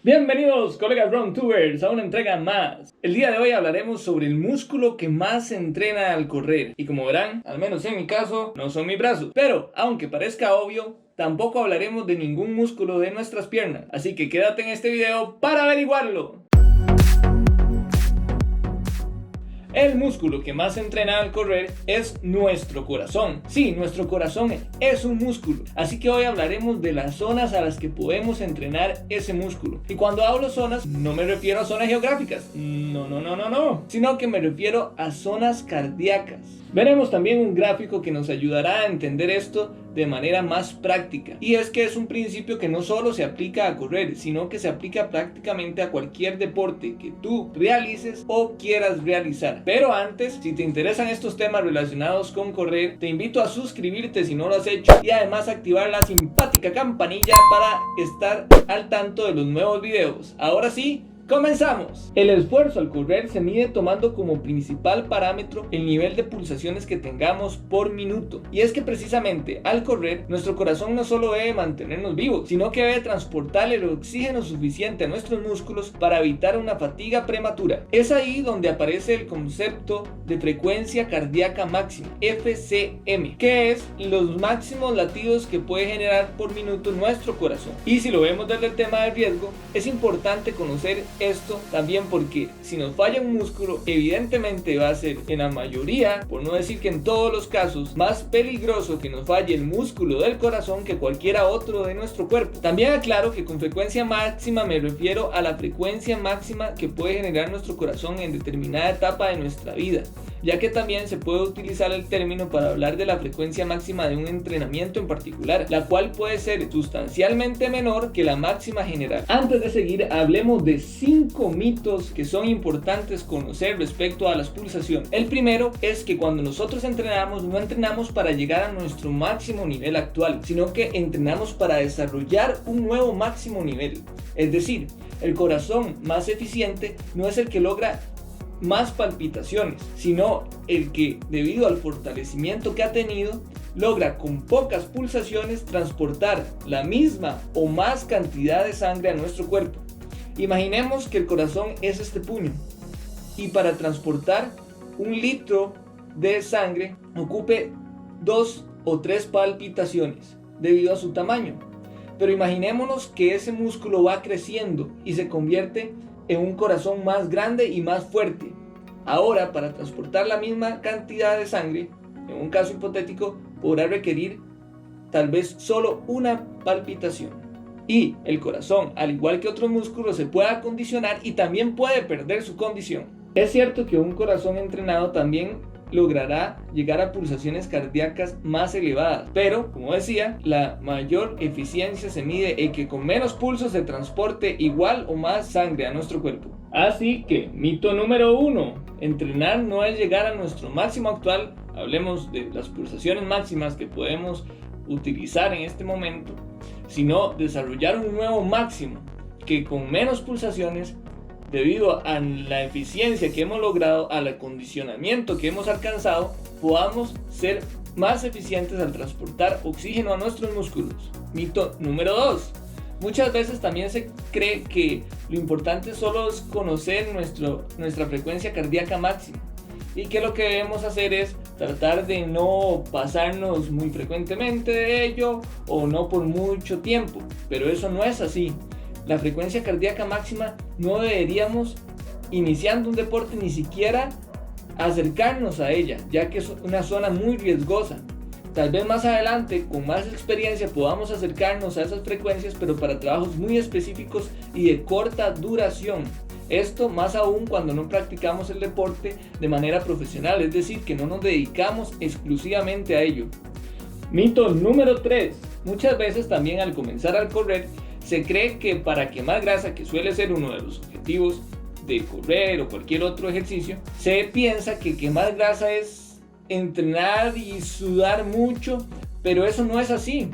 Bienvenidos, colegas RunTubers, a una entrega más. El día de hoy hablaremos sobre el músculo que más se entrena al correr. Y como verán, al menos en mi caso, no son mis brazos. Pero, aunque parezca obvio, tampoco hablaremos de ningún músculo de nuestras piernas. Así que quédate en este video para averiguarlo. El músculo que más se entrena al correr es nuestro corazón. Sí, nuestro corazón es un músculo. Así que hoy hablaremos de las zonas a las que podemos entrenar ese músculo. Y cuando hablo zonas, no me refiero a zonas geográficas. No. Sino que me refiero a zonas cardíacas. Veremos también un gráfico que nos ayudará a entender esto de manera más práctica. Y es que es un principio que no solo se aplica a correr, sino que se aplica prácticamente a cualquier deporte que tú realices o quieras realizar. Pero antes, si te interesan estos temas relacionados con correr, te invito a suscribirte si no lo has hecho y además activar la simpática campanilla para estar al tanto de los nuevos videos. Ahora sí, ¡comenzamos! El esfuerzo al correr se mide tomando como principal parámetro el nivel de pulsaciones que tengamos por minuto. Y es que precisamente al correr, nuestro corazón no solo debe mantenernos vivos, sino que debe transportar el oxígeno suficiente a nuestros músculos para evitar una fatiga prematura. Es ahí donde aparece el concepto de frecuencia cardíaca máxima, FCM, que es los máximos latidos que puede generar por minuto nuestro corazón. Y si lo vemos desde el tema del riesgo, es importante conocer esto también porque si nos falla un músculo, evidentemente va a ser en la mayoría, por no decir que en todos los casos, más peligroso que nos falle el músculo del corazón que cualquiera otro de nuestro cuerpo. También aclaro que con frecuencia máxima me refiero a la frecuencia máxima que puede generar nuestro corazón en determinada etapa de nuestra vida, ya que también se puede utilizar el término para hablar de la frecuencia máxima de un entrenamiento en particular, la cual puede ser sustancialmente menor que la máxima general. Antes de seguir, hablemos de 5 mitos que son importantes conocer respecto a las pulsaciones. El primero es que cuando nosotros entrenamos, no entrenamos para llegar a nuestro máximo nivel actual, sino que entrenamos para desarrollar un nuevo máximo nivel. Es decir, el corazón más eficiente no es el que logra más palpitaciones, sino el que, debido al fortalecimiento que ha tenido, logra con pocas pulsaciones transportar la misma o más cantidad de sangre a nuestro cuerpo. Imaginemos que el corazón es este puño y para transportar 1 litro de sangre ocupe 2 o 3 palpitaciones debido a su tamaño. Pero imaginémonos que ese músculo va creciendo y se convierte en un corazón más grande y más fuerte. Ahora, para transportar la misma cantidad de sangre, en un caso hipotético, podrá requerir tal vez solo 1 palpitación. Y el corazón, al igual que otros músculos, se puede acondicionar y también puede perder su condición. Es cierto que un corazón entrenado también logrará llegar a pulsaciones cardíacas más elevadas, pero como decía, la mayor eficiencia se mide en que con menos pulsos se transporte igual o más sangre a nuestro cuerpo. Así que, mito número 1, entrenar no es llegar a nuestro máximo actual. Hablemos de las pulsaciones máximas que podemos utilizar en este momento, sino desarrollar un nuevo máximo que con menos pulsaciones, debido a la eficiencia que hemos logrado, al acondicionamiento que hemos alcanzado, podamos ser más eficientes al transportar oxígeno a nuestros músculos. Mito número 2. Muchas veces también se cree que lo importante solo es conocer nuestra frecuencia cardíaca máxima y que lo que debemos hacer es tratar de no pasarnos muy frecuentemente de ello o no por mucho tiempo, pero eso no es así. La frecuencia cardíaca máxima no deberíamos, iniciando un deporte, ni siquiera acercarnos a ella, ya que es una zona muy riesgosa. Tal vez más adelante, con más experiencia, podamos acercarnos a esas frecuencias, pero para trabajos muy específicos y de corta duración. Esto más aún cuando no practicamos el deporte de manera profesional, es decir, que no nos dedicamos exclusivamente a ello. Mito número 3. Muchas veces también al comenzar a correr, se cree que para quemar grasa, que suele ser uno de los objetivos de correr o cualquier otro ejercicio, se piensa que quemar grasa es entrenar y sudar mucho, pero eso no es así.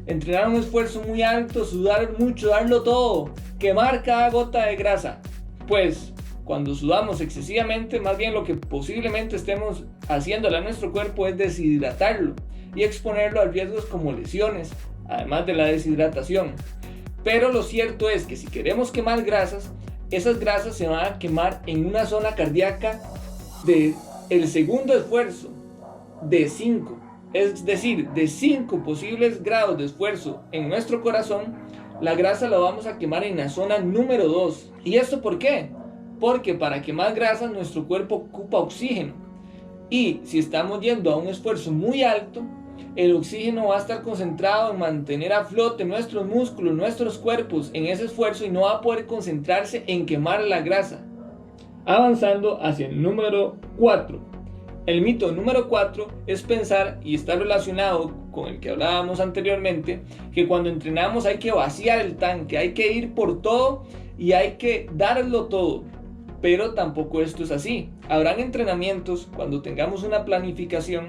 Entrenar un esfuerzo muy alto, sudar mucho, darlo todo, quemar cada gota de grasa. Pues cuando sudamos excesivamente, más bien lo que posiblemente estemos haciéndole a nuestro cuerpo es deshidratarlo y exponerlo a riesgos como lesiones, además de la deshidratación. Pero lo cierto es que si queremos quemar grasas, esas grasas se van a quemar en una zona cardíaca de el segundo esfuerzo de 5. Es decir, de 5 posibles grados de esfuerzo en nuestro corazón, la grasa la vamos a quemar en la zona número 2. ¿Y esto por qué? Porque para quemar grasas nuestro cuerpo ocupa oxígeno. Y si estamos yendo a un esfuerzo muy alto, el oxígeno va a estar concentrado en mantener a flote nuestros músculos, nuestros cuerpos en ese esfuerzo y no va a poder concentrarse en quemar la grasa. Avanzando hacia el número 4. El mito número 4 es pensar, y está relacionado con el que hablábamos anteriormente, que cuando entrenamos hay que vaciar el tanque, hay que ir por todo y hay que darlo todo. Pero tampoco esto es así. Habrán entrenamientos cuando tengamos una planificación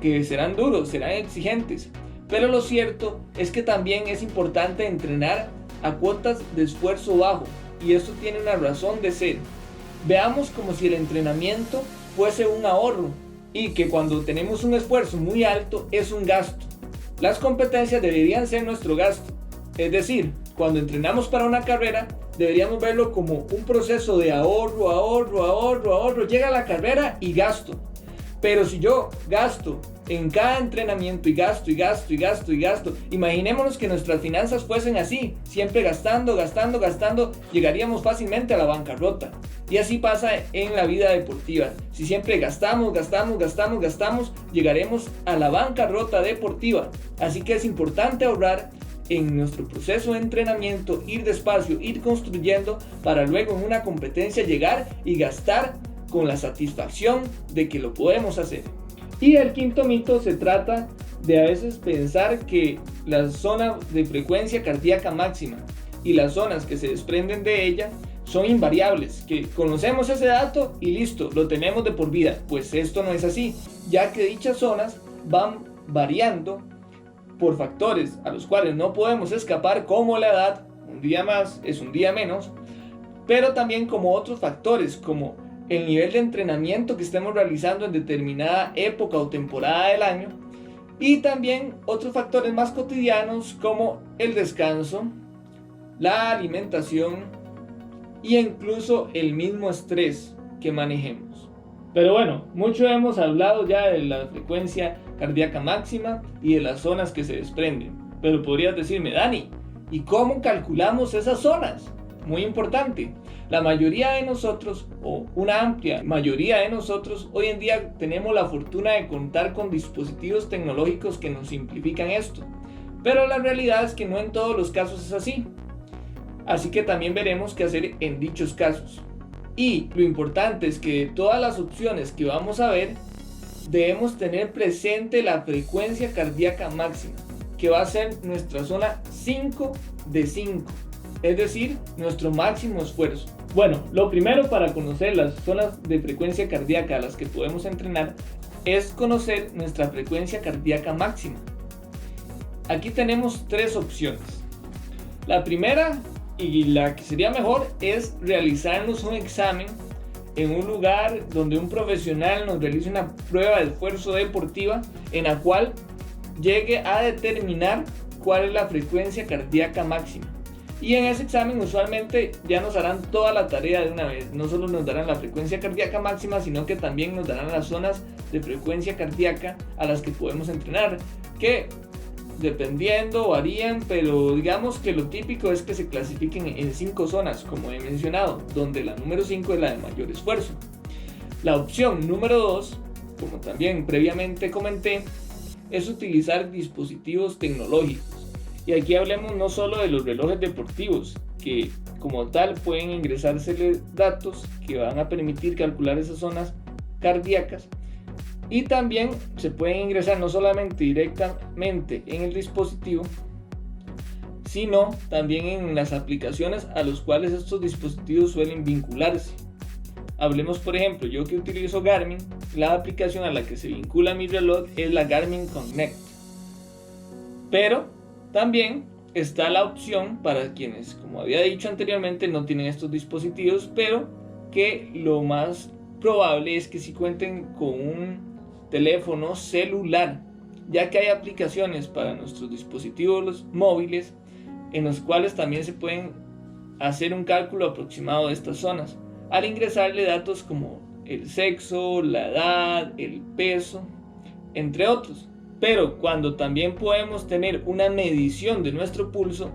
que serán duros, serán exigentes. Pero lo cierto es que también es importante entrenar a cuotas de esfuerzo bajo. Y esto tiene una razón de ser. Veamos como si el entrenamiento fuese un ahorro y que cuando tenemos un esfuerzo muy alto es un gasto. Las competencias deberían ser nuestro gasto. Es decir, cuando entrenamos para una carrera, deberíamos verlo como un proceso de ahorro. Llega la carrera y gasto. Pero si yo gasto en cada entrenamiento y gasto, imaginémonos que nuestras finanzas fuesen así, siempre gastando, llegaríamos fácilmente a la bancarrota. Y así pasa en la vida deportiva. Si siempre gastamos, llegaremos a la bancarrota deportiva. Así que es importante ahorrar en nuestro proceso de entrenamiento, ir despacio, ir construyendo para luego en una competencia llegar y gastar con la satisfacción de que lo podemos hacer. Y el quinto mito se trata de a veces pensar que la zona de frecuencia cardíaca máxima y las zonas que se desprenden de ella son invariables, que conocemos ese dato y listo, lo tenemos de por vida. Pues esto no es así, ya que dichas zonas van variando por factores a los cuales no podemos escapar, como la edad, un día más es un día menos, pero también como otros factores, como el nivel de entrenamiento que estemos realizando en determinada época o temporada del año, y también otros factores más cotidianos como el descanso, la alimentación e incluso el mismo estrés que manejemos. Pero bueno, mucho hemos hablado ya de la frecuencia cardíaca máxima y de las zonas que se desprenden. Pero podrías decirme, Dani, ¿y cómo calculamos esas zonas? Muy importante. La mayoría de nosotros, o una amplia mayoría de nosotros, hoy en día tenemos la fortuna de contar con dispositivos tecnológicos que nos simplifican esto. Pero la realidad es que no en todos los casos es así. Así que también veremos qué hacer en dichos casos. Y lo importante es que de todas las opciones que vamos a ver, debemos tener presente la frecuencia cardíaca máxima, que va a ser nuestra zona 5 de 5, es decir, nuestro máximo esfuerzo. Bueno, lo primero para conocer las zonas de frecuencia cardíaca a las que podemos entrenar es conocer nuestra frecuencia cardíaca máxima. Aquí tenemos tres opciones. La primera y la que sería mejor es realizarnos un examen en un lugar donde un profesional nos realice una prueba de esfuerzo deportiva en la cual llegue a determinar cuál es la frecuencia cardíaca máxima. Y en ese examen usualmente ya nos harán toda la tarea de una vez. No solo nos darán la frecuencia cardíaca máxima, sino que también nos darán las zonas de frecuencia cardíaca a las que podemos entrenar, que dependiendo varían, pero digamos que lo típico es que se clasifiquen en 5 zonas, como he mencionado, donde la número 5 es la de mayor esfuerzo. La opción número 2, como también previamente comenté, es utilizar dispositivos tecnológicos. Y aquí hablemos no solo de los relojes deportivos, que como tal pueden ingresárseles datos que van a permitir calcular esas zonas cardíacas, y también se pueden ingresar no solamente directamente en el dispositivo, sino también en las aplicaciones a los cuales estos dispositivos suelen vincularse. Hablemos por ejemplo, yo que utilizo Garmin, la aplicación a la que se vincula mi reloj es la Garmin Connect. Pero también está la opción para quienes, como había dicho anteriormente, no tienen estos dispositivos, pero que lo más probable es que sí cuenten con un teléfono celular, ya que hay aplicaciones para nuestros dispositivos móviles en los cuales también se pueden hacer un cálculo aproximado de estas zonas, al ingresarle datos como el sexo, la edad, el peso, entre otros. Pero cuando también podemos tener una medición de nuestro pulso,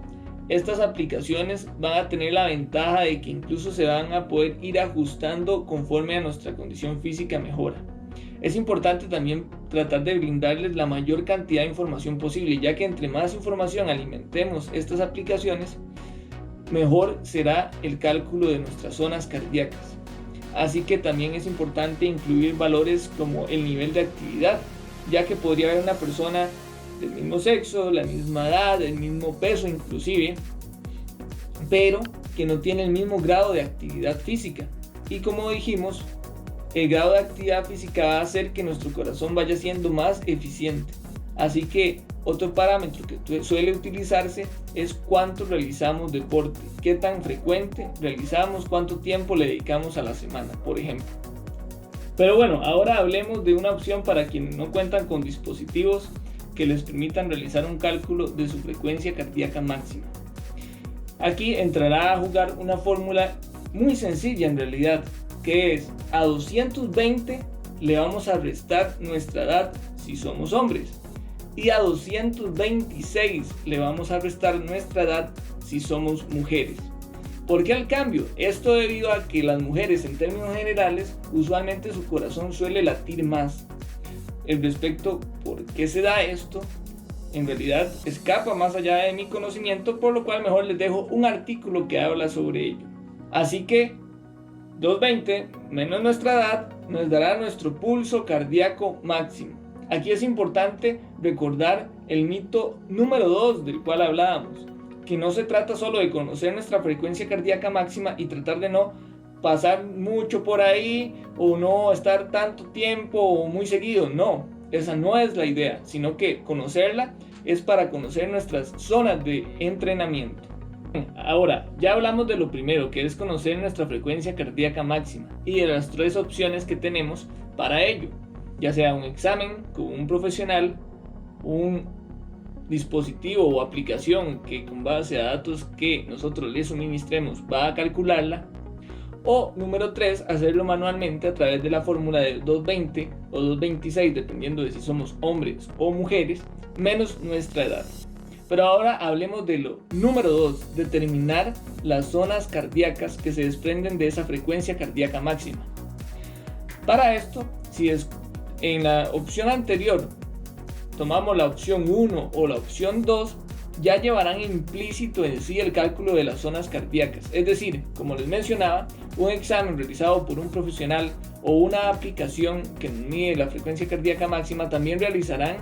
estas aplicaciones van a tener la ventaja de que incluso se van a poder ir ajustando conforme a nuestra condición física mejora. Es importante también tratar de brindarles la mayor cantidad de información posible, ya que entre más información alimentemos estas aplicaciones, mejor será el cálculo de nuestras zonas cardíacas. Así que también es importante incluir valores como el nivel de actividad, ya que podría haber una persona del mismo sexo, la misma edad, el mismo peso inclusive, pero que no tiene el mismo grado de actividad física. Y como dijimos, el grado de actividad física va a hacer que nuestro corazón vaya siendo más eficiente. Así que otro parámetro que suele utilizarse es cuánto realizamos deporte, qué tan frecuente realizamos, cuánto tiempo le dedicamos a la semana, por ejemplo. Pero bueno, ahora hablemos de una opción para quienes no cuentan con dispositivos que les permitan realizar un cálculo de su frecuencia cardíaca máxima. Aquí entrará a jugar una fórmula muy sencilla en realidad, que es a 220 le vamos a restar nuestra edad si somos hombres, y a 226 le vamos a restar nuestra edad si somos mujeres. ¿Por qué el cambio? Esto debido a que las mujeres, en términos generales, usualmente su corazón suele latir más. El respecto por qué se da esto, en realidad escapa más allá de mi conocimiento, por lo cual mejor les dejo un artículo que habla sobre ello. Así que 220 menos nuestra edad nos dará nuestro pulso cardíaco máximo. Aquí es importante recordar el mito número 2 del cual hablábamos, que no se trata solo de conocer nuestra frecuencia cardíaca máxima y tratar de no pasar mucho por ahí o no estar tanto tiempo o muy seguido. No, esa no es la idea, sino que conocerla es para conocer nuestras zonas de entrenamiento. Ahora, ya hablamos de lo primero, que es conocer nuestra frecuencia cardíaca máxima, y de las 3 opciones que tenemos para ello, ya sea un examen con un profesional, un dispositivo o aplicación que con base a datos que nosotros le suministremos va a calcularla, o número 3, hacerlo manualmente a través de la fórmula de 220 o 226, dependiendo de si somos hombres o mujeres, menos nuestra edad. Pero ahora hablemos de lo número 2, determinar las zonas cardíacas que se desprenden de esa frecuencia cardíaca máxima. Para esto, si es en la opción anterior tomamos la opción 1 o la opción 2, ya llevarán implícito en sí el cálculo de las zonas cardíacas. Es decir, como les mencionaba, un examen realizado por un profesional o una aplicación que mide la frecuencia cardíaca máxima también realizarán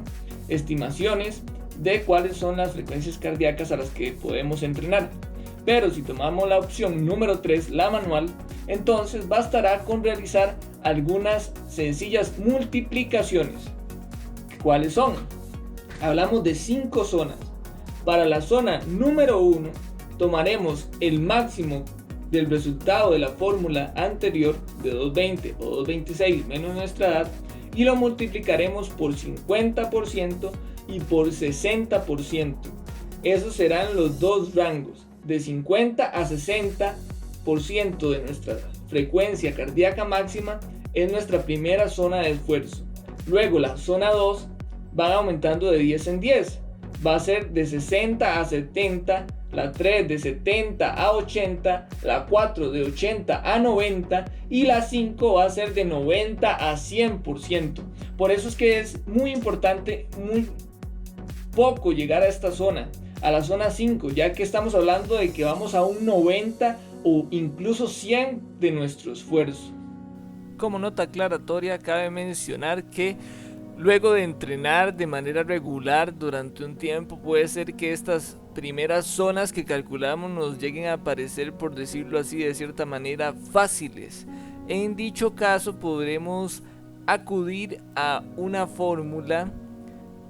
estimaciones de cuáles son las frecuencias cardíacas a las que podemos entrenar. Pero si tomamos la opción número 3, la manual, entonces bastará con realizar algunas sencillas multiplicaciones. ¿Cuáles son? Hablamos de 5 zonas. Para la zona número 1, tomaremos el máximo del resultado de la fórmula anterior de 220 o 226 menos nuestra edad y lo multiplicaremos por 50% y por 60%. Esos serán los dos rangos, de 50 a 60% de nuestra frecuencia cardíaca máxima es nuestra primera zona de esfuerzo. Luego la zona 2 va aumentando de 10 en 10, va a ser de 60 a 70, la 3 de 70 a 80, la 4 de 80 a 90 y la 5 va a ser de 90 a 100%. Por eso es que es muy importante, muy poco llegar a esta zona, a la zona 5, ya que estamos hablando de que vamos a un 90 o incluso 100 de nuestro esfuerzo. Como nota aclaratoria, cabe mencionar que luego de entrenar de manera regular durante un tiempo, puede ser que estas primeras zonas que calculamos nos lleguen a parecer, por decirlo así, de cierta manera fáciles. En dicho caso podremos acudir a una fórmula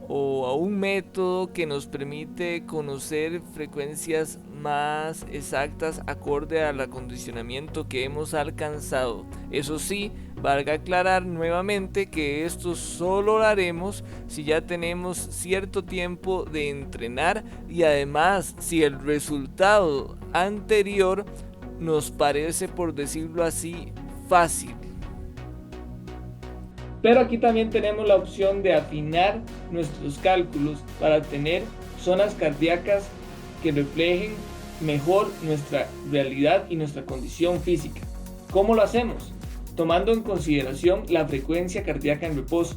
o a un método que nos permite conocer frecuencias más exactas acorde al acondicionamiento que hemos alcanzado. Eso sí, Valga aclarar nuevamente que esto solo lo haremos si ya tenemos cierto tiempo de entrenar y además si el resultado anterior nos parece, por decirlo así, fácil. Pero aquí también tenemos la opción de afinar nuestros cálculos para tener zonas cardíacas que reflejen mejor nuestra realidad y nuestra condición física. ¿Cómo lo hacemos? Tomando en consideración la frecuencia cardíaca en reposo,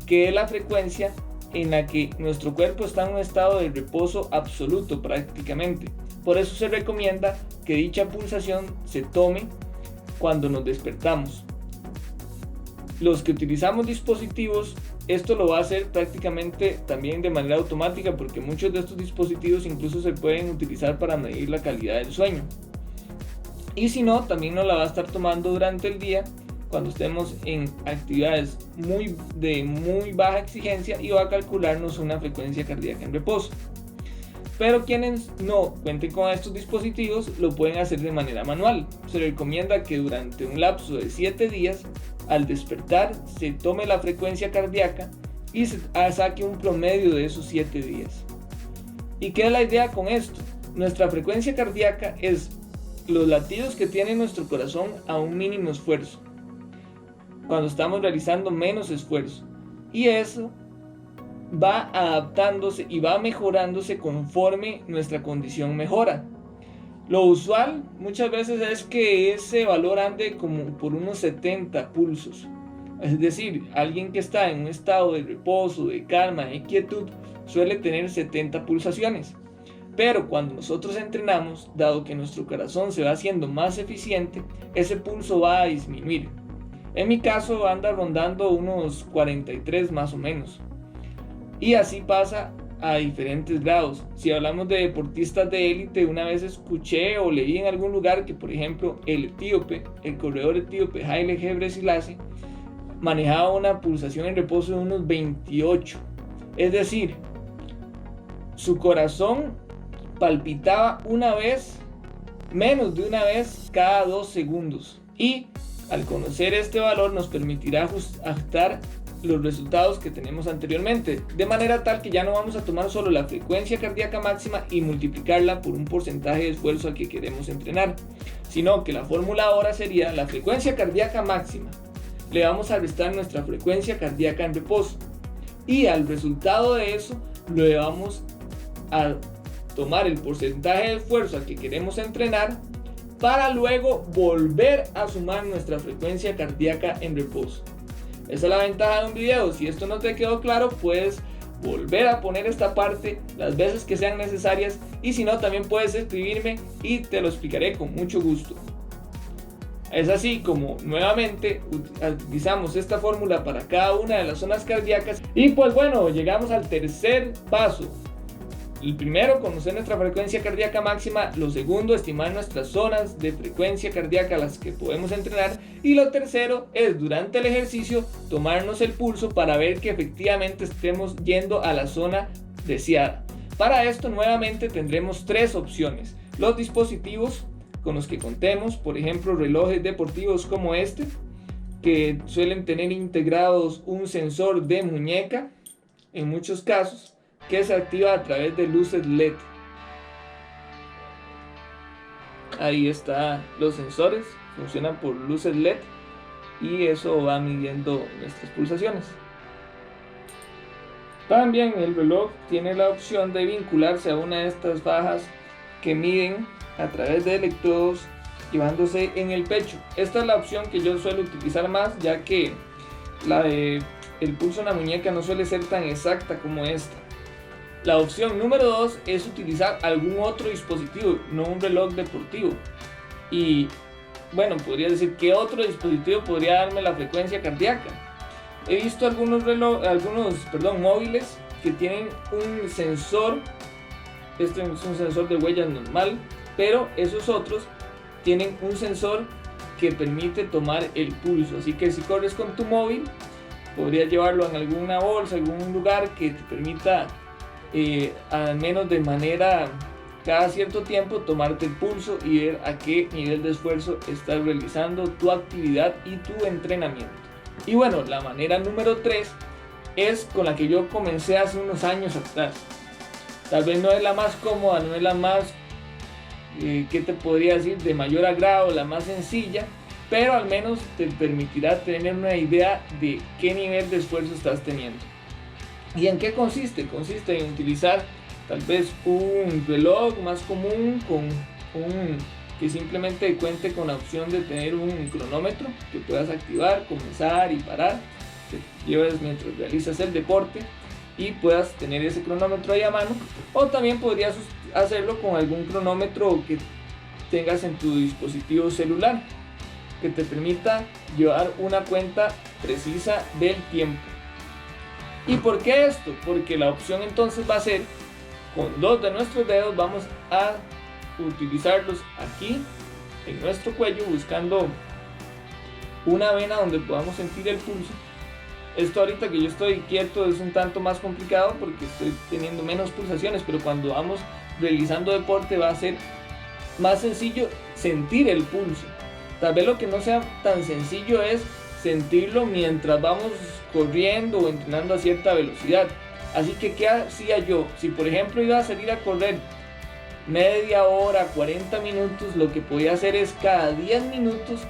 que es la frecuencia en la que nuestro cuerpo está en un estado de reposo absoluto prácticamente. Por eso se recomienda que dicha pulsación se tome cuando nos despertamos. Los que utilizamos dispositivos, esto lo va a hacer prácticamente también de manera automática, porque muchos de estos dispositivos incluso se pueden utilizar para medir la calidad del sueño. Y si no, también nos la va a estar tomando durante el día cuando estemos en actividades de muy baja exigencia y va a calcularnos una frecuencia cardíaca en reposo. Pero quienes no cuenten con estos dispositivos lo pueden hacer de manera manual. Se recomienda que durante un lapso de 7 días, al despertar, se tome la frecuencia cardíaca y se saque un promedio de esos 7 días. ¿Y qué es la idea con esto? Nuestra frecuencia cardíaca es los latidos que tiene nuestro corazón a un mínimo esfuerzo, cuando estamos realizando menos esfuerzo, y eso va adaptándose y va mejorándose conforme nuestra condición mejora. Lo usual muchas veces es que ese valor ande como por unos 70 pulsos, es decir, alguien que está en un estado de reposo, de calma, de quietud, suele tener 70 pulsaciones. Pero cuando nosotros entrenamos, dado que nuestro corazón se va haciendo más eficiente, ese pulso va a disminuir. En mi caso anda rondando unos 43 más o menos. Y así pasa a diferentes grados. Si hablamos de deportistas de élite, una vez escuché o leí en algún lugar que, por ejemplo, el corredor etíope Haile Gebrselassie manejaba una pulsación en reposo de unos 28. Es decir, su corazón palpitaba menos de una vez cada 2 segundos. Y al conocer este valor nos permitirá ajustar los resultados que tenemos anteriormente, de manera tal que ya no vamos a tomar solo la frecuencia cardíaca máxima y multiplicarla por un porcentaje de esfuerzo al que queremos entrenar, sino que la fórmula ahora sería la frecuencia cardíaca máxima, le vamos a restar nuestra frecuencia cardíaca en reposo y al resultado de eso le vamos a tomar el porcentaje de esfuerzo al que queremos entrenar para luego volver a sumar nuestra frecuencia cardíaca en reposo. Esa es la ventaja de un video. Si esto no te quedó claro, puedes volver a poner esta parte las veces que sean necesarias, y si no, también puedes escribirme y te lo explicaré con mucho gusto. Es así como nuevamente utilizamos esta fórmula para cada una de las zonas cardíacas. Y pues bueno, llegamos al tercer paso. El primero, conocer nuestra frecuencia cardíaca máxima. Lo segundo, estimar nuestras zonas de frecuencia cardíaca a las que podemos entrenar. Y lo tercero es, durante el ejercicio, tomarnos el pulso para ver que efectivamente estemos yendo a la zona deseada. Para esto, nuevamente, tendremos 3 opciones. Los dispositivos con los que contemos, por ejemplo, relojes deportivos como este, que suelen tener integrados un sensor de muñeca, en muchos casos, que se activa a través de luces LED. Ahí están los sensores, funcionan por luces LED y eso va midiendo nuestras pulsaciones. También el reloj tiene la opción de vincularse a una de estas fajas que miden a través de electrodos llevándose en el pecho. Esta es la opción que yo suelo utilizar más, ya que la de el pulso en la muñeca no suele ser tan exacta como esta. La opción número 2 es utilizar algún otro dispositivo, no un reloj deportivo. Y bueno, podría decir que otro dispositivo podría darme la frecuencia cardíaca. He visto algunos móviles que tienen un sensor. Este es un sensor de huellas normal, pero esos otros tienen un sensor que permite tomar el pulso. Así que si corres con tu móvil, podrías llevarlo en alguna bolsa, algún lugar que te permita al menos de manera cada cierto tiempo tomarte el pulso y ver a qué nivel de esfuerzo estás realizando tu actividad y tu entrenamiento. Y bueno, la manera número 3 es con la que yo comencé hace unos años atrás. Tal vez no es la más cómoda, no es la más, ¿qué te podría decir?, de mayor agrado, la más sencilla, pero al menos te permitirá tener una idea de qué nivel de esfuerzo estás teniendo. ¿Y en qué consiste? Consiste en utilizar tal vez un reloj más común que simplemente cuente con la opción de tener un cronómetro que puedas activar, comenzar y parar, que lleves mientras realizas el deporte y puedas tener ese cronómetro ahí a mano, o también podrías hacerlo con algún cronómetro que tengas en tu dispositivo celular que te permita llevar una cuenta precisa del tiempo. ¿Y por qué esto? Porque la opción entonces va a ser, con 2 de nuestros dedos vamos a utilizarlos aquí en nuestro cuello, buscando una vena donde podamos sentir el pulso. Esto ahorita que yo estoy quieto es un tanto más complicado porque estoy teniendo menos pulsaciones, pero cuando vamos realizando deporte va a ser más sencillo sentir el pulso. Tal vez lo que no sea tan sencillo es sentirlo mientras vamos corriendo o entrenando a cierta velocidad. Así que, ¿qué hacía yo? Si por ejemplo iba a salir a correr media hora, 40 minutos, lo que podía hacer es cada 10 minutos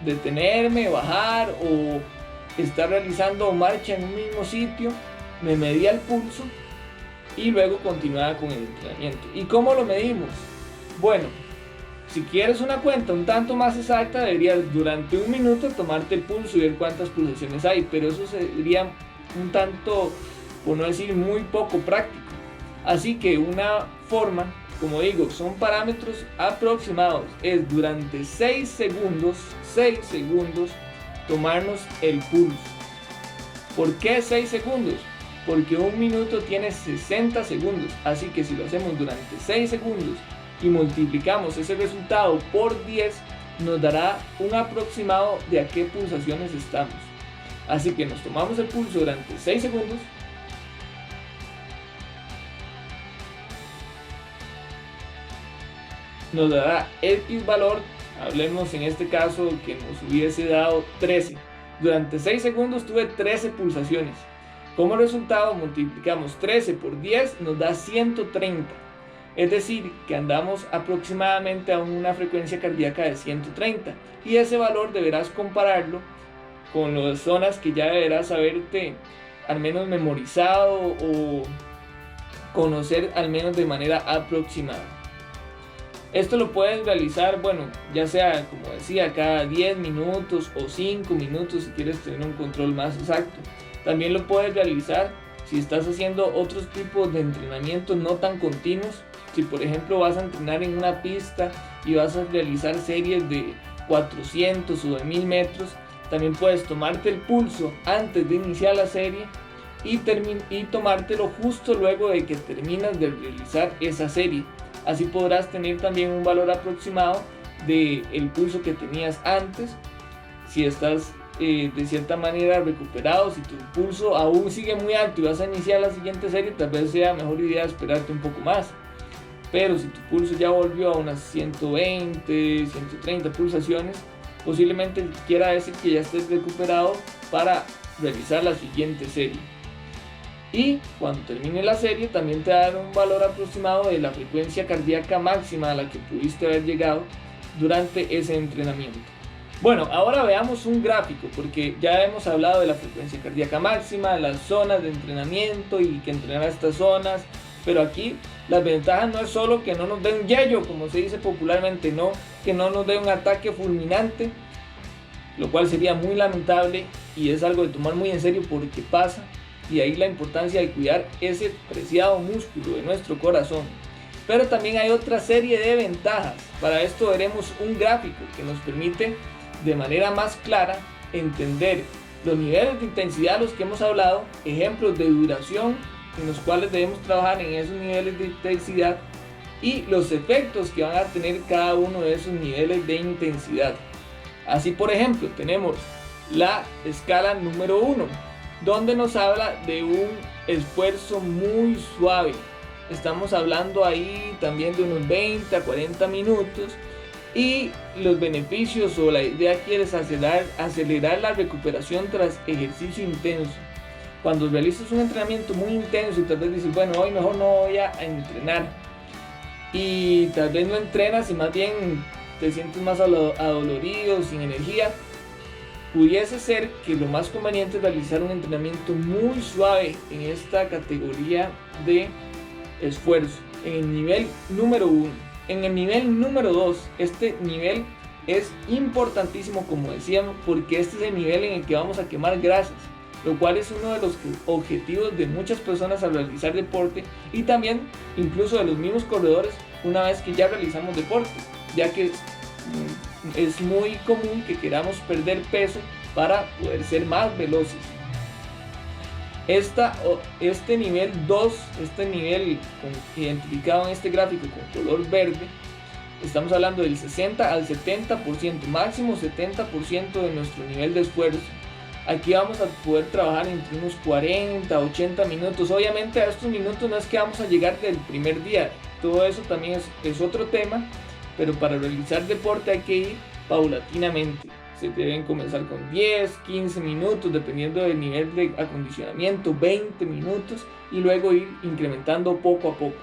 detenerme, bajar o estar realizando marcha en un mismo sitio, me medía el pulso y luego continuaba con el entrenamiento. ¿Y cómo lo medimos? Bueno, si quieres una cuenta un tanto más exacta, deberías durante un minuto tomarte el pulso y ver cuántas pulsaciones hay, pero eso sería un tanto, por no decir muy poco práctico. Así que una forma, como digo, son parámetros aproximados, es durante 6 segundos, tomarnos el pulso. ¿Por qué 6 segundos? Porque un minuto tiene 60 segundos, así que si lo hacemos durante 6 segundos y multiplicamos ese resultado por 10, nos dará un aproximado de a qué pulsaciones estamos. Así que nos tomamos el pulso durante 6 segundos. Nos dará X valor, hablemos en este caso que nos hubiese dado 13. Durante 6 segundos tuve 13 pulsaciones. Como resultado multiplicamos 13 por 10, nos da 130. Es decir, que andamos aproximadamente a una frecuencia cardíaca de 130. Y ese valor deberás compararlo con las zonas que ya deberás haberte al menos memorizado o conocer al menos de manera aproximada. Esto lo puedes realizar, bueno, ya sea como decía, cada 10 minutos o 5 minutos si quieres tener un control más exacto. También lo puedes realizar si estás haciendo otros tipos de entrenamientos no tan continuos. Si por ejemplo vas a entrenar en una pista y vas a realizar series de 400 o de 1000 metros, también puedes tomarte el pulso antes de iniciar la serie y tomártelo justo luego de que terminas de realizar esa serie. Así podrás tener también un valor aproximado del pulso que tenías antes. Si estás de cierta manera recuperado, si tu pulso aún sigue muy alto y vas a iniciar la siguiente serie, tal vez sea mejor idea esperarte un poco más. Pero si tu pulso ya volvió a unas 120, 130 pulsaciones, posiblemente quiera decir que ya estés recuperado para realizar la siguiente serie. Y cuando termine la serie también te dará un valor aproximado de la frecuencia cardíaca máxima a la que pudiste haber llegado durante ese entrenamiento. Bueno, ahora veamos un gráfico, porque ya hemos hablado de la frecuencia cardíaca máxima, las zonas de entrenamiento y que entrenar a estas zonas, pero aquí las ventajas no es solo que no nos dé un yello, como se dice popularmente, no que no nos dé un ataque fulminante, lo cual sería muy lamentable y es algo de tomar muy en serio porque pasa. Y ahí la importancia de cuidar ese preciado músculo de nuestro corazón. Pero también hay otra serie de ventajas. Para esto veremos un gráfico que nos permite de manera más clara entender los niveles de intensidad de los que hemos hablado, ejemplos de duración en los cuales debemos trabajar en esos niveles de intensidad y los efectos que van a tener cada uno de esos niveles de intensidad. Así por ejemplo tenemos la escala número 1, donde nos habla de un esfuerzo muy suave, estamos hablando ahí también de unos 20 a 40 minutos. Y los beneficios o la idea aquí es acelerar la recuperación tras ejercicio intenso. Cuando realizas un entrenamiento muy intenso y tal vez dices, bueno, hoy mejor no voy a entrenar, y tal vez no entrenas y más bien te sientes más adolorido, sin energía, pudiese ser que lo más conveniente es realizar un entrenamiento muy suave en esta categoría de esfuerzo, en el nivel número 1. En el nivel número 2, este nivel es importantísimo, como decíamos, porque este es el nivel en el que vamos a quemar grasas, lo cual es uno de los objetivos de muchas personas al realizar deporte, y también incluso de los mismos corredores una vez que ya realizamos deporte, ya que es muy común que queramos perder peso para poder ser más veloces. Este nivel 2, este nivel identificado en este gráfico con color verde, estamos hablando del 60 al 70%, máximo 70% de nuestro nivel de esfuerzo. Aquí vamos a poder trabajar entre unos 40 a 80 minutos. Obviamente a estos minutos no es que vamos a llegar del primer día, todo eso también es otro tema, pero para realizar deporte hay que ir paulatinamente. Se deben comenzar con 10, 15 minutos, dependiendo del nivel de acondicionamiento, 20 minutos, y luego ir incrementando poco a poco.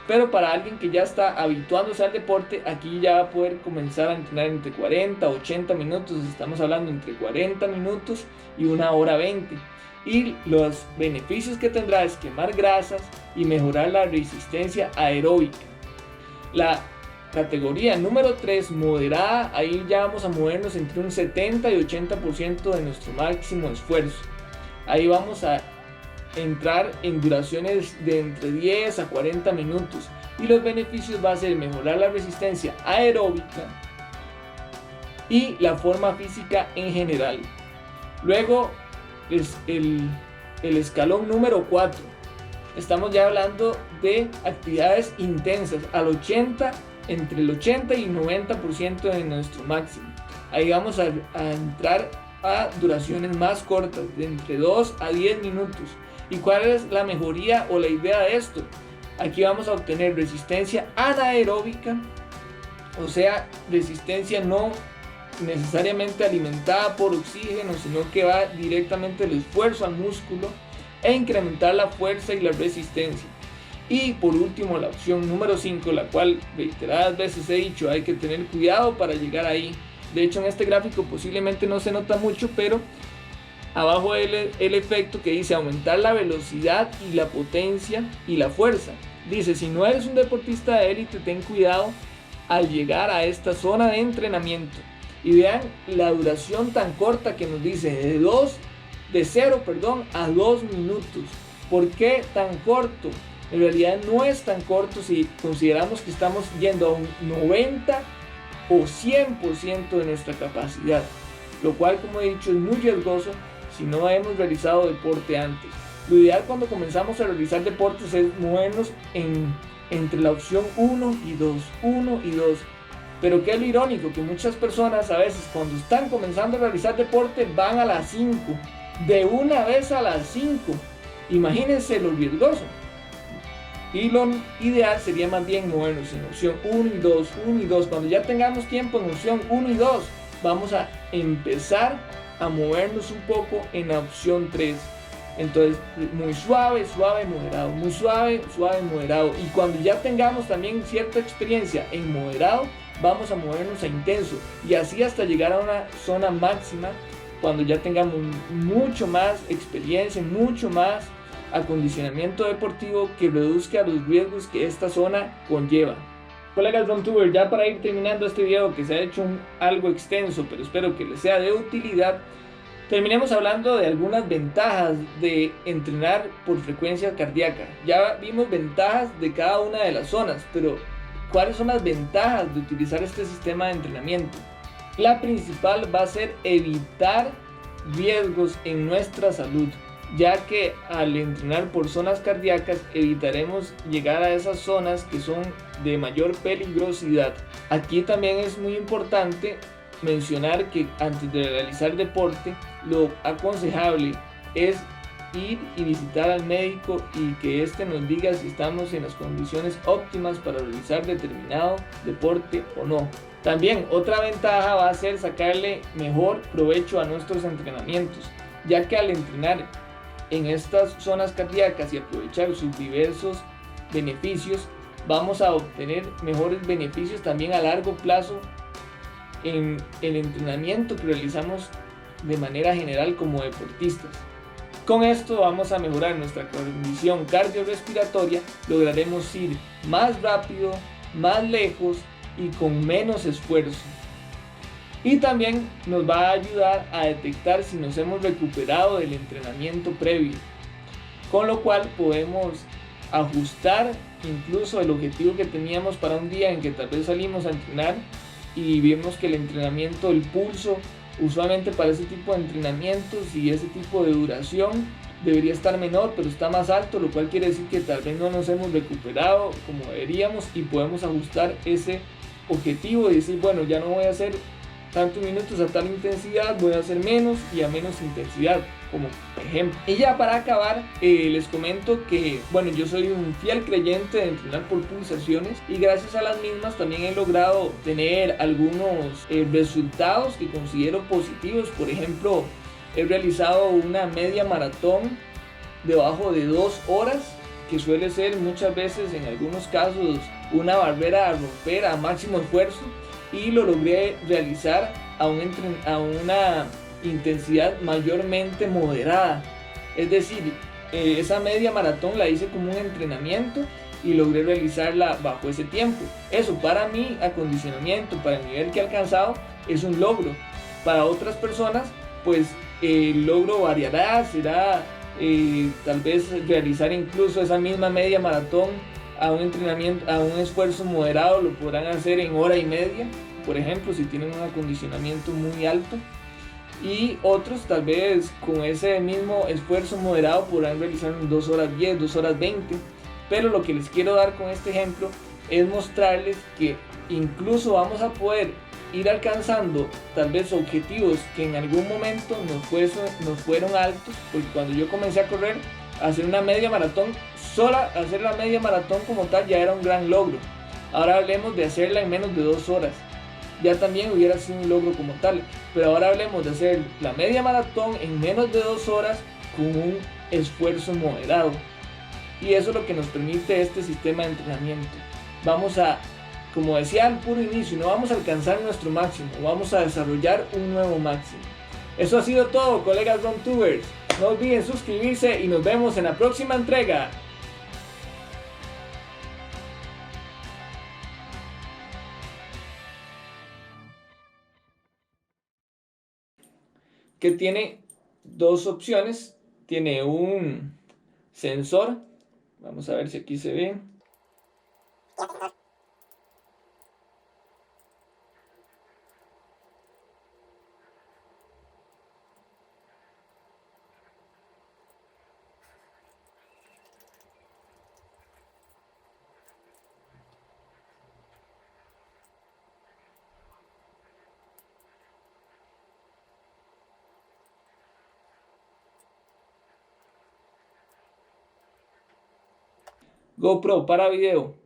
Pero para alguien que ya está habituándose al deporte, aquí ya va a poder comenzar a entrenar entre 40 a 80 minutos. Estamos hablando entre 40 minutos y 1 hora 20. Y los beneficios que tendrá es quemar grasas y mejorar la resistencia aeróbica. La categoría número 3, moderada, ahí ya vamos a movernos entre un 70 y 80% de nuestro máximo esfuerzo. Ahí vamos a entrar en duraciones de entre 10 a 40 minutos, y los beneficios va a ser mejorar la resistencia aeróbica y la forma física en general. Luego es el escalón número 4. Estamos ya hablando de actividades intensas entre el 80 y 90% de nuestro máximo. Ahí vamos a entrar a duraciones más cortas, de entre 2 a 10 minutos. ¿Y cuál es la mejoría o la idea de esto? Aquí vamos a obtener resistencia anaeróbica, o sea, resistencia no necesariamente alimentada por oxígeno, sino que va directamente el esfuerzo al músculo, e incrementar la fuerza y la resistencia. Y por último, la opción número 5, la cual reiteradas veces he dicho, hay que tener cuidado para llegar ahí. De hecho, en este gráfico posiblemente no se nota mucho, pero abajo el efecto que dice aumentar la velocidad y la potencia y la fuerza. Dice, si no eres un deportista de élite, ten cuidado al llegar a esta zona de entrenamiento. Y vean la duración tan corta que nos dice, de 0 a 2 minutos. ¿Por qué tan corto? En realidad no es tan corto si consideramos que estamos yendo a un 90 o 100% de nuestra capacidad, lo cual, como he dicho, es muy riesgoso si no hemos realizado deporte antes. Lo ideal cuando comenzamos a realizar deportes es movernos entre la opción 1 y 2, pero qué es lo irónico, que muchas personas a veces cuando están comenzando a realizar deporte van a las 5, de una vez a las 5. Imagínense lo riesgoso. Y lo ideal sería más bien movernos en opción 1 y 2. Cuando ya tengamos tiempo en opción 1 y 2, vamos a empezar a movernos un poco en la opción 3. Entonces, muy suave, moderado, muy suave, moderado. Y cuando ya tengamos también cierta experiencia en moderado, vamos a movernos a intenso. Y así hasta llegar a una zona máxima, cuando ya tengamos mucho más experiencia, mucho más acondicionamiento deportivo que reduzca los riesgos que esta zona conlleva. Colegas RunTuber, ya para ir terminando este video que se ha hecho algo extenso, pero espero que les sea de utilidad, terminemos hablando de algunas ventajas de entrenar por frecuencia cardíaca. Ya vimos ventajas de cada una de las zonas, pero ¿cuáles son las ventajas de utilizar este sistema de entrenamiento? La principal va a ser evitar riesgos en nuestra salud, ya que al entrenar por zonas cardíacas evitaremos llegar a esas zonas que son de mayor peligrosidad. Aquí también es muy importante mencionar que antes de realizar deporte, lo aconsejable es ir y visitar al médico y que éste nos diga si estamos en las condiciones óptimas para realizar determinado deporte o no. También otra ventaja va a ser sacarle mejor provecho a nuestros entrenamientos, ya que al entrenar en estas zonas cardíacas y aprovechar sus diversos beneficios, vamos a obtener mejores beneficios también a largo plazo en el entrenamiento que realizamos de manera general como deportistas. Con esto vamos a mejorar nuestra condición cardiorrespiratoria, lograremos ir más rápido, más lejos y con menos esfuerzo. Y también nos va a ayudar a detectar si nos hemos recuperado del entrenamiento previo, con lo cual podemos ajustar incluso el objetivo que teníamos para un día en que tal vez salimos a entrenar y vimos que el entrenamiento, el pulso, usualmente para ese tipo de entrenamientos y ese tipo de duración debería estar menor, pero está más alto, lo cual quiere decir que tal vez no nos hemos recuperado como deberíamos y podemos ajustar ese objetivo y decir, bueno, ya no voy a hacer tantos minutos a tal intensidad, voy a hacer menos y a menos intensidad, como ejemplo. Y ya para acabar, les comento que, bueno, yo soy un fiel creyente de entrenar por pulsaciones y gracias a las mismas también he logrado tener algunos resultados que considero positivos. Por ejemplo, he realizado una media maratón debajo de 2 horas, que suele ser muchas veces en algunos casos una barrera a romper a máximo esfuerzo, y lo logré realizar a una intensidad mayormente moderada. Es decir, esa media maratón la hice como un entrenamiento y logré realizarla bajo ese tiempo. Eso para mi acondicionamiento, para el nivel que he alcanzado, es un logro. Para otras personas, pues el logro variará, será tal vez realizar incluso esa misma media maratón a un entrenamiento, a un esfuerzo moderado, lo podrán hacer en hora y media, por ejemplo, si tienen un acondicionamiento muy alto. Y otros tal vez con ese mismo esfuerzo moderado podrán realizar en 2 horas 10, 2 horas 20. Pero lo que les quiero dar con este ejemplo es mostrarles que incluso vamos a poder ir alcanzando tal vez objetivos que en algún momento nos fueron altos, porque cuando yo comencé a correr, hacer una media maratón, sola hacer la media maratón como tal ya era un gran logro. Ahora hablemos de hacerla en menos de 2 horas, ya también hubiera sido un logro como tal, pero ahora hablemos de hacer la media maratón en menos de 2 horas con un esfuerzo moderado, y eso es lo que nos permite este sistema de entrenamiento. Vamos a, como decía al puro inicio, no vamos a alcanzar nuestro máximo, vamos a desarrollar un nuevo máximo. Eso ha sido todo, colegas RunTubers. No olviden suscribirse y nos vemos en la próxima entrega. Que tiene dos opciones. Tiene un sensor. Vamos a ver si aquí se ve. GoPro para video.